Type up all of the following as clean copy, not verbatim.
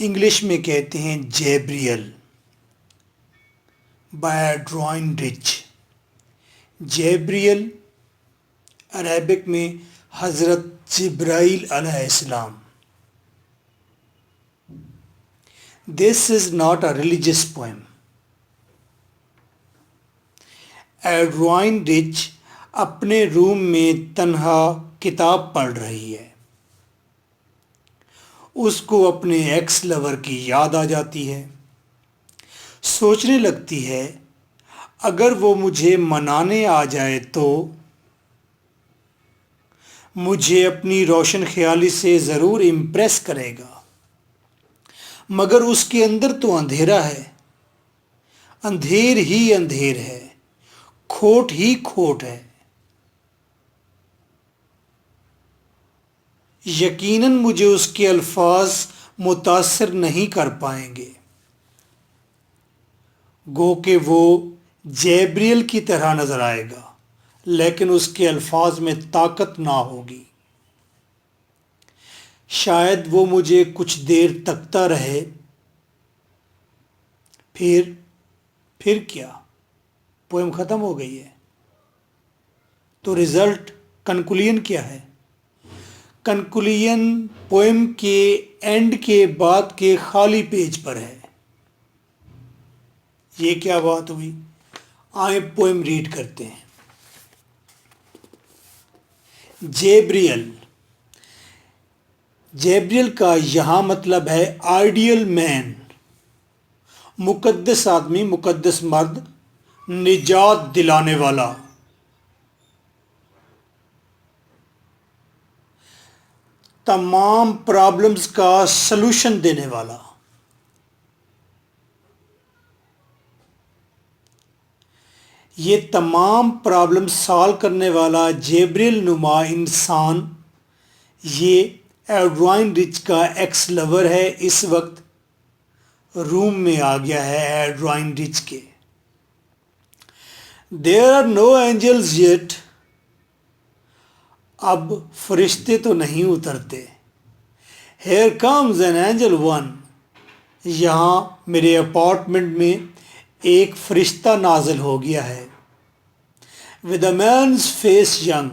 English میں کہتے ہیں جیبریل بائی ڈرائن رچ. جیبریل عربک میں حضرت جبرائیل علیہ السلام. This is not a religious poem. Adrienne Rich اپنے روم میں تنہا کتاب پڑھ رہی ہے. اس کو اپنے ایکس لور کی یاد آ جاتی ہے. سوچنے لگتی ہے اگر وہ مجھے منانے آ جائے تو مجھے اپنی روشن خیالی سے ضرور امپریس کرے گا، مگر اس کے اندر تو اندھیرا ہے، اندھیر ہی اندھیر ہے، کھوٹ ہی کھوٹ ہے. یقیناً مجھے اس کے الفاظ متاثر نہیں کر پائیں گے، گو کہ وہ جیبریل کی طرح نظر آئے گا لیکن اس کے الفاظ میں طاقت نہ ہوگی. شاید وہ مجھے کچھ دیر تکتا رہے، پھر کیا؟ پوئم ختم ہو گئی ہے. تو رزلٹ کنکلوژن کیا ہے؟ کنکلوژن پوئم کے اینڈ کے بعد کے خالی پیج پر ہے. یہ کیا بات ہوئی؟ آئیں پوئم ریڈ کرتے ہیں. جیبریل. جیبریل کا یہاں مطلب ہے آئیڈیل مین، مقدس آدمی، مقدس مرد، نجات دلانے والا. تمام پرابلمز کا سلوشن دینے والا. یہ تمام پرابلم سالو کرنے والا جیبریل نما انسان یہ ایڈوائن رچ کا ایکس لور ہے. اس وقت روم میں آ گیا ہے ایڈوائن رچ کے. There are no angels yet. اب فرشتے تو نہیں اترتے. Here comes an angel one. یہاں میرے اپارٹمنٹ میں ایک فرشتہ نازل ہو گیا ہے. With a man's face young.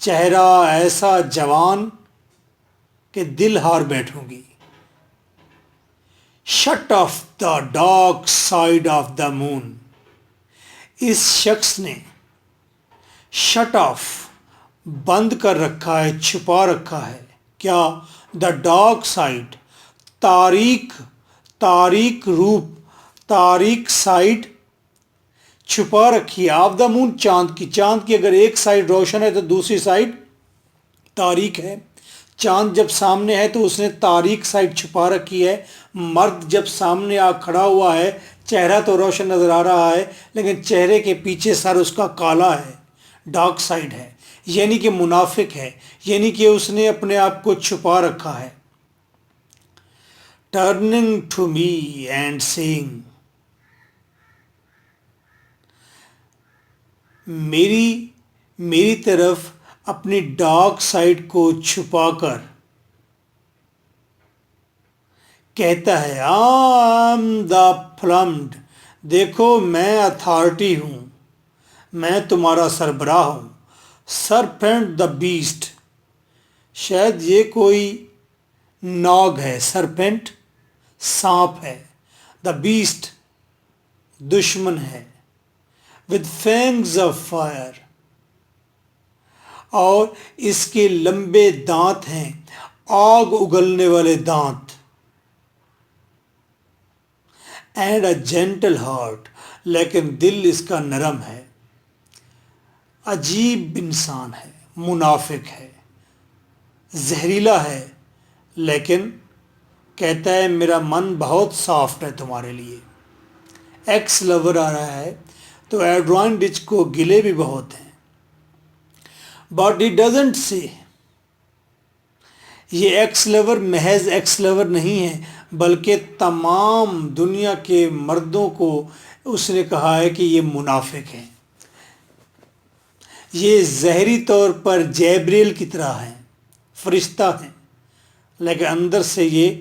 چہرہ ایسا جوان کہ دل ہار بیٹھوں گی. Shut off the dark side of the moon. اس شخص نے شٹ آف بند کر رکھا ہے، چھپا رکھا ہے. کیا؟ دا ڈارک سائڈ، تاریک روپ، تاریک سائڈ چھپا رکھی ہے. آف دا مون، چاند کی اگر ایک سائڈ روشن ہے تو دوسری سائڈ تاریک ہے. چاند جب سامنے ہے تو اس نے تاریک سائڈ چھپا رکھی ہے. مرد جب سامنے آ کھڑا ہوا ہے، چہرہ تو روشن نظر آ رہا ہے لیکن چہرے کے پیچھے سر اس کا کالا ہے، ڈارک سائڈ ہے، یعنی کہ منافق ہے، یعنی کہ اس نے اپنے آپ کو چھپا رکھا ہے. Turning to me and seeing. میری طرف اپنی ڈارک سائڈ کو چھپا کر کہتا ہے آم دا فلمڈ. دیکھو میں اتھارٹی ہوں، میں تمہارا سربراہ ہوں. سرپینٹ دا بیسٹ. شاید یہ کوئی ناگ ہے. سرپینٹ سانپ ہے. دا بیسٹ دشمن ہے. with fangs of fire. اور اس کے لمبے دانت ہیں، آگ اگلنے والے دانت. And a gentle heart. لیکن دل اس کا نرم ہے. عجیب انسان ہے، منافق ہے، زہریلا ہے، لیکن کہتا ہے میرا من بہت سافٹ ہے تمہارے لیے. ایکس لور آ رہا ہے تو ایڈوائن رچ کو گلے بھی بہت ہیں. بٹ ہی ڈزنٹ سے. یہ ایکس لور محض ایکس لور نہیں ہے بلکہ تمام دنیا کے مردوں کو اس نے کہا ہے کہ یہ منافق ہیں. یہ ظاہری طور پر جیبریل کی طرح ہیں، فرشتہ ہیں، لیکن اندر سے یہ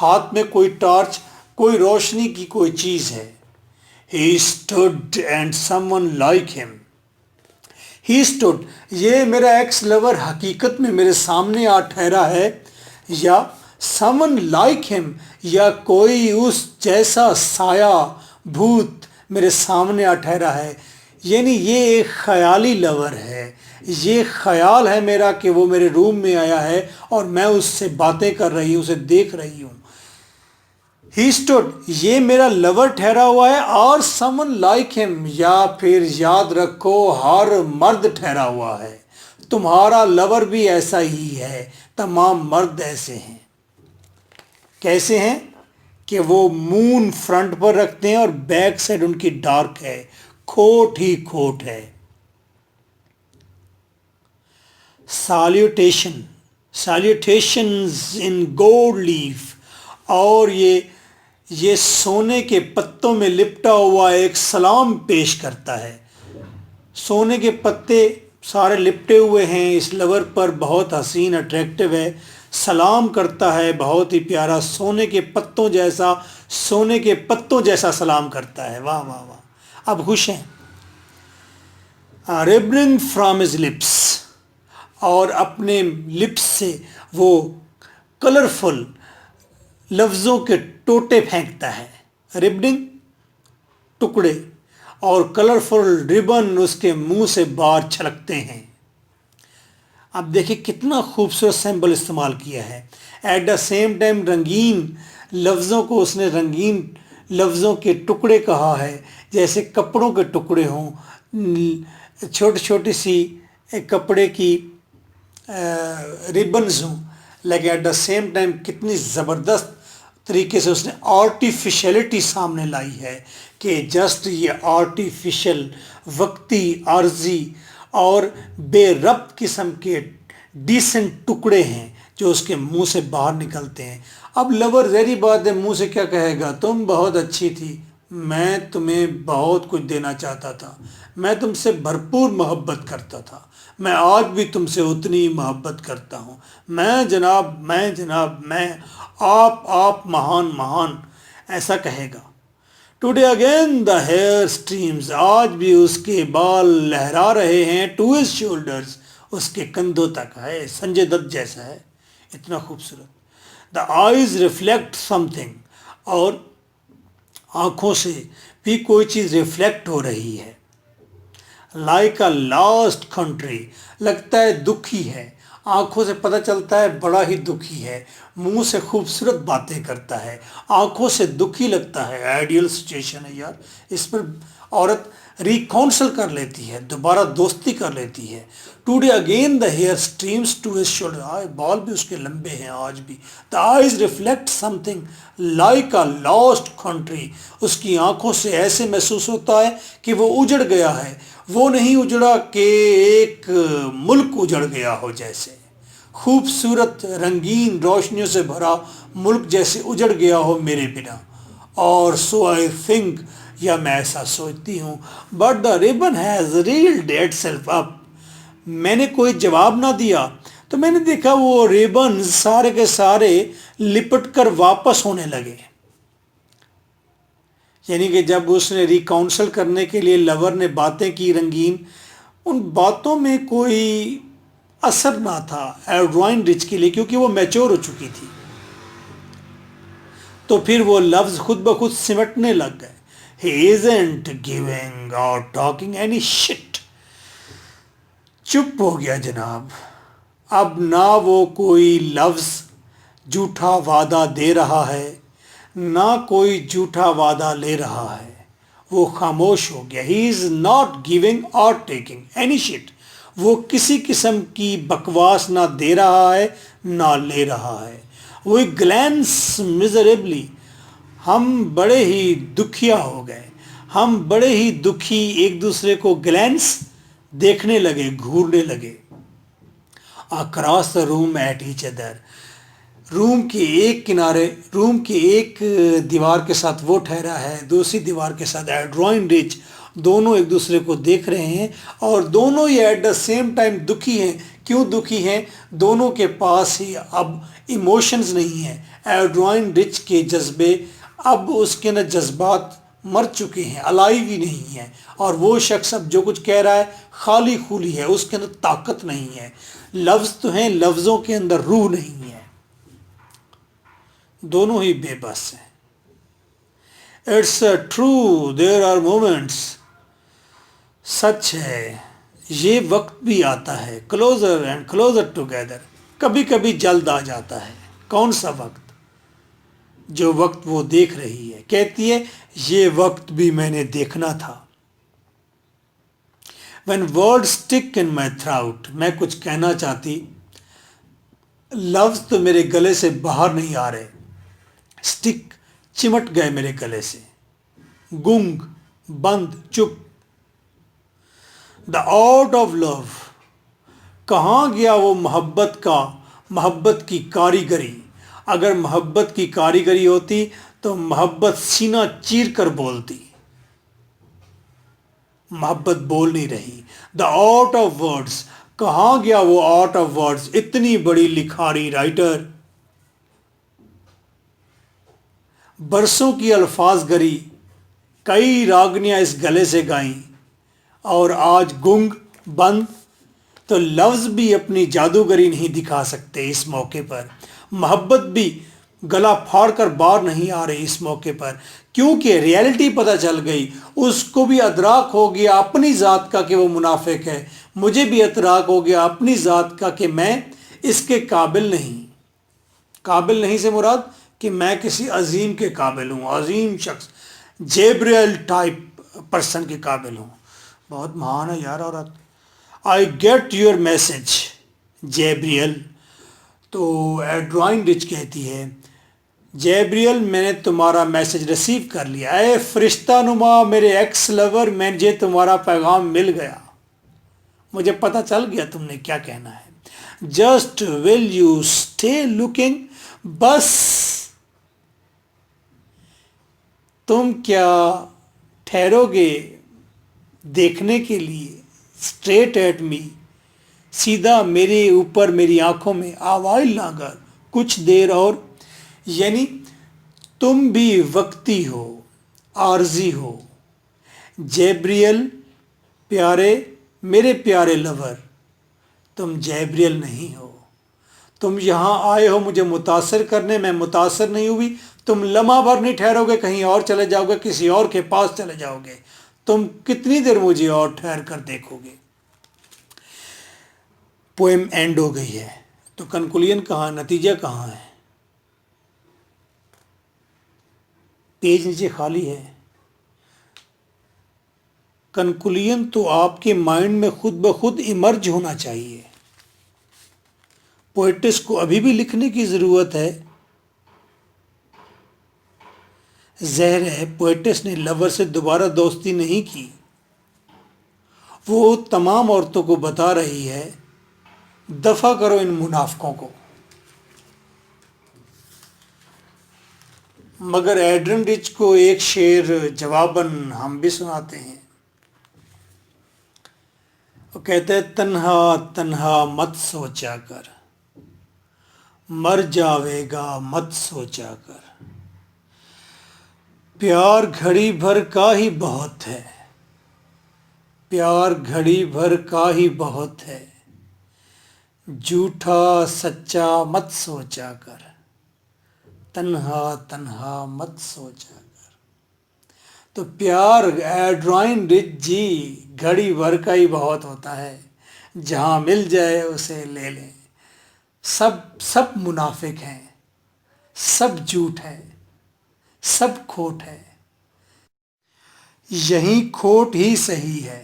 ہاتھ میں کوئی ٹارچ، کوئی روشنی کی کوئی چیز ہے. He stood and someone like him. He stood. یہ میرا ایکس لور حقیقت میں میرے سامنے آ ٹھہرا ہے، یا someone like him، یا کوئی اس جیسا سایہ بھوت میرے سامنے آ ٹھہرا ہے. یعنی یہ ایک خیالی لور ہے. یہ خیال ہے میرا کہ وہ میرے روم میں آیا ہے اور میں اس سے باتیں کر رہی ہوں، اسے دیکھ رہی ہوں. He stood. یہ میرا لور ٹھہرا ہوا ہے. اور someone like him، یا پھر یاد رکھو ہر مرد ٹھہرا ہوا ہے. تمہارا لور بھی ایسا ہی ہے. تمام مرد ایسے ہیں. کیسے ہیں کہ وہ مون فرنٹ پر رکھتے ہیں اور بیک سائڈ ان کی ڈارک ہے. کھوٹ ہی کھوٹ ہے. سالیوٹیشن. سالیوٹیشنز ان گولڈ لیف. اور یہ سونے کے پتوں میں لپٹا ہوا ایک سلام پیش کرتا ہے. سونے کے پتے سارے لپٹے ہوئے ہیں اس لور پر. بہت حسین اٹریکٹیو ہے. سلام کرتا ہے بہت ہی پیارا. سونے کے پتوں جیسا، سونے کے پتوں جیسا سلام کرتا ہے. واہ واہ واہ. اب خوش ہیں. ریبننگ فرام ہز لپس. اور اپنے لپس سے وہ کلرفل لفظوں کے ٹوٹے پھینکتا ہے. ریبننگ ٹکڑے، اور کلرفل ریبن اس کے منہ سے باہر چھلکتے ہیں. اب دیکھیں کتنا خوبصورت سمبل استعمال کیا ہے. ایٹ دا سیم ٹائم رنگین لفظوں کو اس نے رنگین لفظوں کے ٹکڑے کہا ہے، جیسے کپڑوں کے ٹکڑے ہوں، چھوٹی چھوٹی سی کپڑے کی ریبنز ہوں. لیکن ایٹ دا سیم ٹائم کتنی زبردست طریقے سے اس نے آرٹیفیشلٹی سامنے لائی ہے کہ جسٹ یہ آرٹیفیشل، وقتی، عارضی اور بے ربط قسم کے ڈیسنٹ ٹکڑے ہیں جو اس کے منہ سے باہر نکلتے ہیں. اب لور ظاہری بات ہے منہ سے کیا کہے گا، تم بہت اچھی تھی، میں تمہیں بہت کچھ دینا چاہتا تھا، میں تم سے بھرپور محبت کرتا تھا، میں آج بھی تم سے اتنی محبت کرتا ہوں، میں جناب میں آپ مہان مہان، ایسا کہے گا. Today again the hair streams. آج بھی اس کے بال لہرا رہے ہیں. To his shoulders. اس کے کندھوں تک ہے. سنجے دت جیسا ہے. اتنا خوبصورت. The eyes reflect something. اور آنکھوں سے بھی کوئی چیز ریفلیکٹ ہو رہی ہے. Like a lost country. لگتا ہے دکھی ہے. آنکھوں سے پتہ چلتا ہے بڑا ہی دکھی ہے. منہ سے خوبصورت باتیں کرتا ہے، آنکھوں سے دکھی لگتا ہے. آئیڈیل سچویشن ہے یار. اس پر عورت ریکاؤنسل کر لیتی ہے، دوبارہ دوستی کر لیتی ہے. Today again the hair streams to his shoulder. بال بھی اس کے لمبے ہیں آج بھی. The eyes reflect something like a lost country. اس کی آنکھوں سے ایسے محسوس ہوتا ہے کہ وہ اجڑ گیا ہے. وہ نہیں اجڑا کہ ایک ملک اجڑ گیا ہو جیسے. خوبصورت رنگین روشنیوں سے بھرا ملک جیسے اجڑ گیا ہو میرے بنا. اور سو آئی تھنک، یا میں ایسا سوچتی ہوں. But the ribbon has reeled itself up. میں نے کوئی جواب نہ دیا تو میں نے دیکھا وہ ریبن سارے کے سارے لپٹ کر واپس ہونے لگے. یعنی کہ جب اس نے ریکاؤنسل کرنے کے لیے لور نے باتیں کی رنگین، ان باتوں میں کوئی اثر نہ تھا ایڈوائن رچ کے لیے، کیونکہ وہ میچور ہو چکی تھی. تو پھر وہ لفظ خود بخود سمٹنے لگ گئے. He isn't giving or talking any shit. چپ ہو گیا جناب. اب نہ وہ کوئی لفظ جھوٹا وعدہ دے رہا ہے، نہ کوئی جھوٹا وعدہ لے رہا ہے. وہ خاموش ہو گیا. He is not giving or taking any shit. وہ کسی قسم کی بکواس نہ دے رہا ہے نہ لے رہا ہے. We glance miserably. ہم بڑے ہی دکھیا ہو گئے. ہم بڑے ہی دکھی ایک دوسرے کو گلینس دیکھنے لگے، گھورنے لگے. Across the room at each other. روم کے ایک کنارے، روم کے ایک دیوار کے ساتھ وہ ٹھہرا ہے، دوسری دیوار کے ساتھ ایڈوائن رچ. دونوں ایک دوسرے کو دیکھ رہے ہیں اور دونوں یہ ایٹ دا سیم ٹائم دکھی ہیں کیوں دکھی ہیں؟ دونوں کے پاس ہی اب ایموشنز نہیں ہیں. ایڈرائن رچ کے جذبے، اب اس کے نہ جذبات مر چکے ہیں، الائیو ہی نہیں ہیں. اور وہ شخص اب جو کچھ کہہ رہا ہے خالی خولی ہے، اس کے اندر طاقت نہیں ہے. لفظ تو ہیں، لفظوں کے اندر روح نہیں ہے. دونوں ہی بے بس ہیں. It's true there are moments. سچ ہے، یہ وقت بھی آتا ہے. Closer and closer together. کبھی کبھی جلد آ جاتا ہے. کون سا وقت؟ جو وقت وہ دیکھ رہی ہے. کہتی ہے یہ وقت بھی میں نے دیکھنا تھا. when words stick in my throat. میں کچھ کہنا چاہتی، لفظ تو میرے گلے سے باہر نہیں آ رہے. اسٹک، چمٹ گئے میرے گلے سے. گنگ، بند، چپ. The art of love. کہاں گیا وہ محبت کی کاریگری؟ اگر محبت کی کاریگری ہوتی تو محبت سینہ چیر کر بولتی. محبت بول نہیں رہی. دا آرٹ آف ورڈز. کہاں گیا وہ آرٹ آف ورڈز؟ اتنی بڑی لکھاری رائٹر. برسوں کی الفاظ گری، کئی راگنیاں اس گلے سے گائیں، اور آج گنگ، بند. تو لفظ بھی اپنی جادوگری نہیں دکھا سکتے اس موقع پر. محبت بھی گلا پھاڑ کر باہر نہیں آ رہی اس موقع پر، کیونکہ ریئلٹی پتہ چل گئی. اس کو بھی ادراک ہو گیا اپنی ذات کا کہ وہ منافق ہے. مجھے بھی ادراک ہو گیا اپنی ذات کا کہ میں اس کے قابل نہیں. قابل نہیں سے مراد کہ میں کسی عظیم کے قابل ہوں، عظیم شخص، جیبریل ٹائپ پرسن کے قابل ہوں. بہت مہان ہے یار عورت. I get your message Gabriel. تو ایڈرائن رچ کہتی ہے جیبریل، میں نے تمہارا میسج ریسیو کر لیا. اے فرشتہ نما میرے ایکس لور، مجھے تمہارا پیغام مل گیا. مجھے پتہ چل گیا تم نے کیا کہنا ہے. Just will you stay looking. بس تم کیا ٹھہرو گے دیکھنے کے لیے؟ Straight at me. سیدھا میرے اوپر، میری آنکھوں میں. آوائل لاگر، کچھ دیر اور. یعنی تم بھی وقتی ہو، عارضی ہو. جیبریل پیارے، میرے پیارے لور، تم جیبریل نہیں ہو. تم یہاں آئے ہو مجھے متاثر کرنے، میں متاثر نہیں ہوئی. تم لمحہ بھر نہیں ٹھہرو گے، کہیں اور چلے جاؤ گے، کسی اور کے پاس چلے جاؤ گے. تم کتنی دیر مجھے اور ٹھہر کر دیکھو گے. پوئم اینڈ ہو گئی ہے، تو کنکلوژن کہاں، نتیجہ کہاں ہے؟ پیج نیچے خالی ہے. کنکلوژن تو آپ کے مائنڈ میں خود بخود ایمرج ہونا چاہیے. پوئٹس کو ابھی بھی لکھنے کی ضرورت ہے. زہر ہے پوئٹس نے لور سے دوبارہ دوستی نہیں کی. وہ تمام عورتوں کو بتا رہی ہے دفع کرو ان منافقوں کو. مگر ایڈرن رچ کو ایک شعر جواباً ہم بھی سناتے ہیں. وہ کہتے ہیں تنہا تنہا مت سوچا کر، مر جاوے گا مت سوچا کر. پیار گھڑی بھر کا ہی بہت ہے، پیار گھڑی بھر کا ہی بہت ہے. جھوٹا سچا مت سوچا کر، تنہا تنہا مت سوچا کر. تو پیار ایڈرائن رچ جی گھڑی بھر کا ہی بہت ہوتا ہے، جہاں مل جائے اسے لے لیں. سب منافق ہیں، سب جھوٹ ہے، سب کھوٹ ہے. یہی کھوٹ ہی صحیح ہے،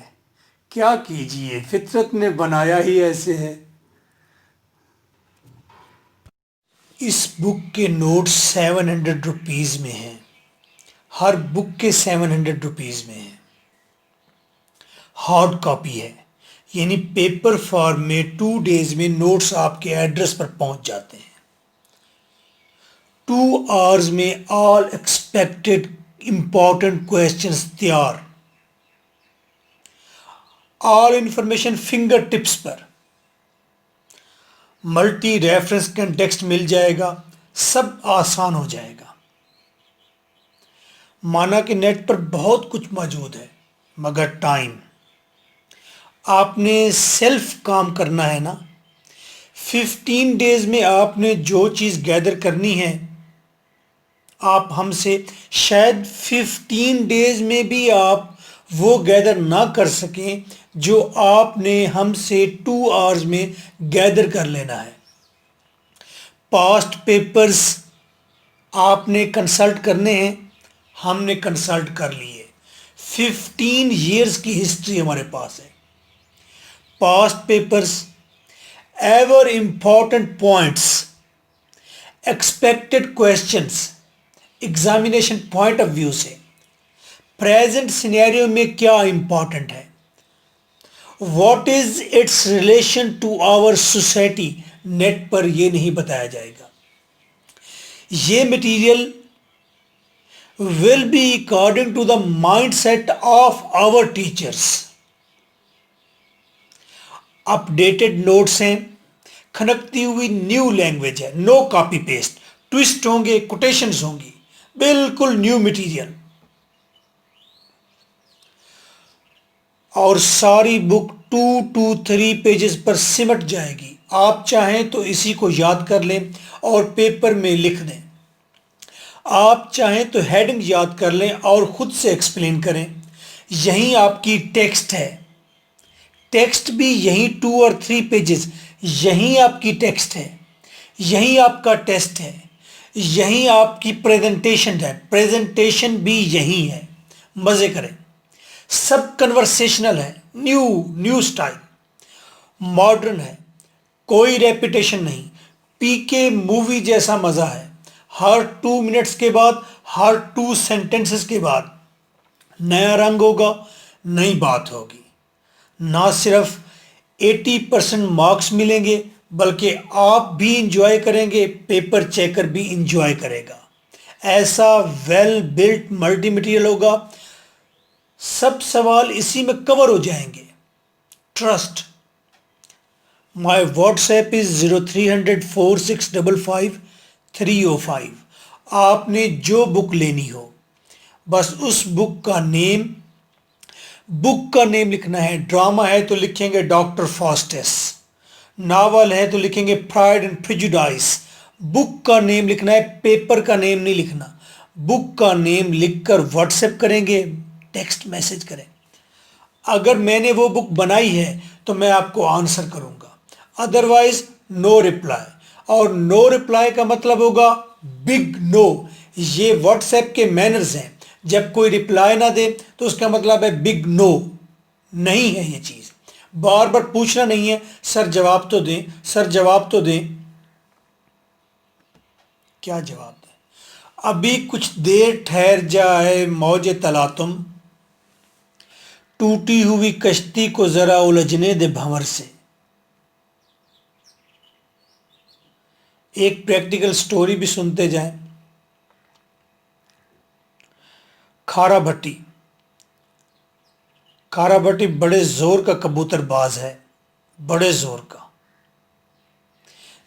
کیا کیجئے فطرت نے بنایا ہی ایسے ہے. اس بک کے نوٹس 700 روپیز میں ہیں. ہر بک کے 700 روپیز میں ہیں. ہارڈ کاپی ہے، یعنی پیپر فارم میں 2 days میں نوٹس آپ کے ایڈریس پر پہنچ جاتے ہیں. 2 hours میں آل ایکسپیکٹڈ امپورٹنٹ کویسچنز تیار. آل انفارمیشن فنگر ٹپس پر. ملٹی ریفرنس کنٹیکسٹ مل جائے گا، سب آسان ہو جائے گا۔ مانا کہ نیٹ پر بہت کچھ موجود ہے، مگر ٹائم، آپ نے سیلف کام کرنا ہے نا۔ 15 ڈیز میں آپ نے جو چیز گیدر کرنی ہے، آپ ہم سے شاید 15 ڈیز میں بھی آپ وہ گیدر نہ کر سکیں جو آپ نے ہم سے 2 آورز میں گیدر کر لینا ہے۔ پاسٹ پیپرز آپ نے کنسلٹ کرنے ہیں، ہم نے کنسلٹ کر لیے۔ 15 ایئرز کی ہسٹری ہمارے پاس ہے۔ Past papers, ever important points, expected questions, examination point of view سے پریزنٹ سینیریو میں کیا امپورٹنٹ ہے، what is its relation to our society, net پر یہ نہیں بتایا جائے گا۔ یہ material will be according to the mindset of our teachers. Updated notes ہیں، کھنکتی ہوئی نیو لینگویج ہے، نو کاپی پیسٹ، ٹوسٹ ہوں گے، کوٹیشنز ہوں گی، بالکل نیو مٹیریل۔ اور ساری بک 2 to 3 پیجز پر سمٹ جائے گی۔ آپ چاہیں تو اسی کو یاد کر لیں اور پیپر میں لکھ دیں، آپ چاہیں تو ہیڈنگ یاد کر لیں اور خود سے ایکسپلین کریں۔ یہیں آپ کی ٹیکسٹ ہے، ٹیکسٹ بھی یہیں 2 اور 3 پیجز، یہیں آپ کی ٹیکسٹ ہے، یہیں آپ کا ٹیسٹ ہے، یہیں آپ کی پریزنٹیشن ہے، پریزنٹیشن بھی یہیں ہے۔ مزے کریں، سب کنورسیشنل ہے، نیو سٹائل، ماڈرن ہے، کوئی ریپیٹیشن نہیں، پی کے مووی جیسا مزہ ہے۔ ہر 2 منٹس کے بعد، ہر 2 سینٹنسز کے بعد نیا رنگ ہوگا، نئی بات ہوگی۔ نہ صرف 80% مارکس ملیں گے بلکہ آپ بھی انجوائے کریں گے، پیپر چیکر بھی انجوائے کرے گا۔ ایسا ویل بلٹ ملٹی مٹیریل ہوگا، سب سوال اسی میں کور ہو جائیں گے۔ Trust, my what's app is 03004655 آپ نے جو بک لینی ہو، بس اس بک کا نیم لکھنا ہے۔ ڈرامہ ہے تو لکھیں گے ڈاکٹر فاسٹس، ناول ہے تو لکھیں گے پرائڈ اینڈ پریجوڈائس۔ بک کا نیم لکھنا ہے، پیپر کا نیم نہیں لکھنا۔ بک کا نیم لکھ کر واٹس ایپ کریں گے، ٹیکسٹ میسج کریں۔ اگر میں نے وہ بک بنائی ہے تو میں آپ کو آنسر کروں گا، ادروائز نو رپلائی۔ اور نو رپلائی کا مطلب ہوگا بگ نو۔ یہ واٹس ایپ کے مینرز ہیں، جب کوئی رپلائی نہ دے تو اس کا مطلب ہے بگ نو، نہیں ہے یہ چیز۔ بار بار پوچھنا نہیں ہے، سر جواب تو دیں، سر جواب تو دیں۔ کیا جواب دیں؟ ابھی کچھ دیر ٹھہر جائے موج تلاطم، ٹوٹی ہوئی کشتی کو ذرا الجھنے دے بھنور سے۔ ایک پریکٹیکل سٹوری بھی سنتے جائیں۔ کھارا بھٹی بڑے زور کا کبوتر باز ہے، بڑے زور کا۔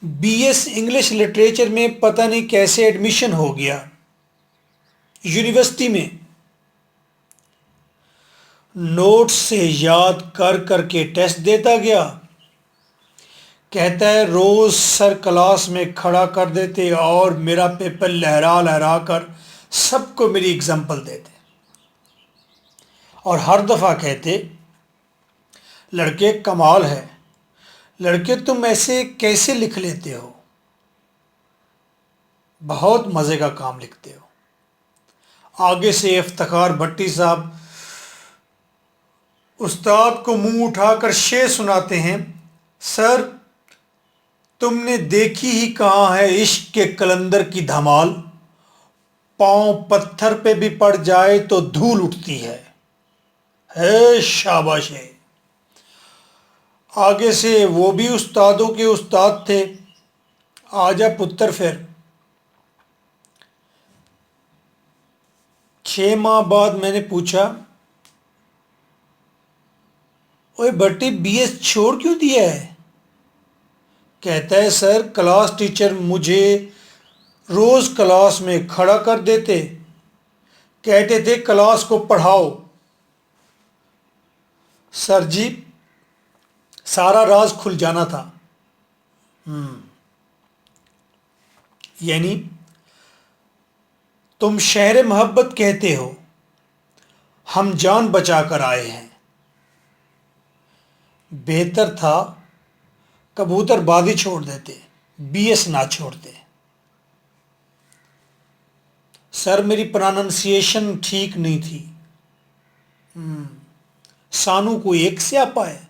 بی ایس انگلش لٹریچر میں پتہ نہیں کیسے ایڈمیشن ہو گیا یونیورسٹی میں۔ نوٹس سے یاد کر کر کے ٹیسٹ دیتا گیا۔ کہتا ہے روز سر کلاس میں کھڑا کر دیتے اور میرا پیپر لہرا لہرا کر سب کو میری اگزامپل دیتے، اور ہر دفعہ کہتے لڑکے کمال ہے، لڑکے تم ایسے کیسے لکھ لیتے ہو، بہت مزے کا کام لکھتے ہو۔ آگے سے افتخار بھٹی صاحب استاد کو منہ اٹھا کر شعر سناتے ہیں، سر تم نے دیکھی ہی کہاں ہے عشق کے قلندر کی دھمال، پاؤں پتھر پہ بھی پڑ جائے تو دھول اٹھتی ہے شاباش ہے۔ آگے سے وہ بھی استادوں کے استاد تھے، آجا پتر پھر۔ 6 ماہ بعد میں نے پوچھا، اوے بھٹی بی ایس چھوڑ کیوں دیا ہے؟ کہتا ہے سر کلاس ٹیچر مجھے روز کلاس میں کھڑا کر دیتے، کہتے تھے کلاس کو پڑھاؤ۔ سر جی سارا راز کھل جانا تھا۔ یعنی تم شہر محبت کہتے ہو، ہم جان بچا کر آئے ہیں، بہتر تھا کبوتر بازی چھوڑ دیتے، بی ایس نہ چھوڑتے۔ سر میری پروننسیشن ٹھیک نہیں تھی۔ سانو کوئی ایک سیاپا ہے۔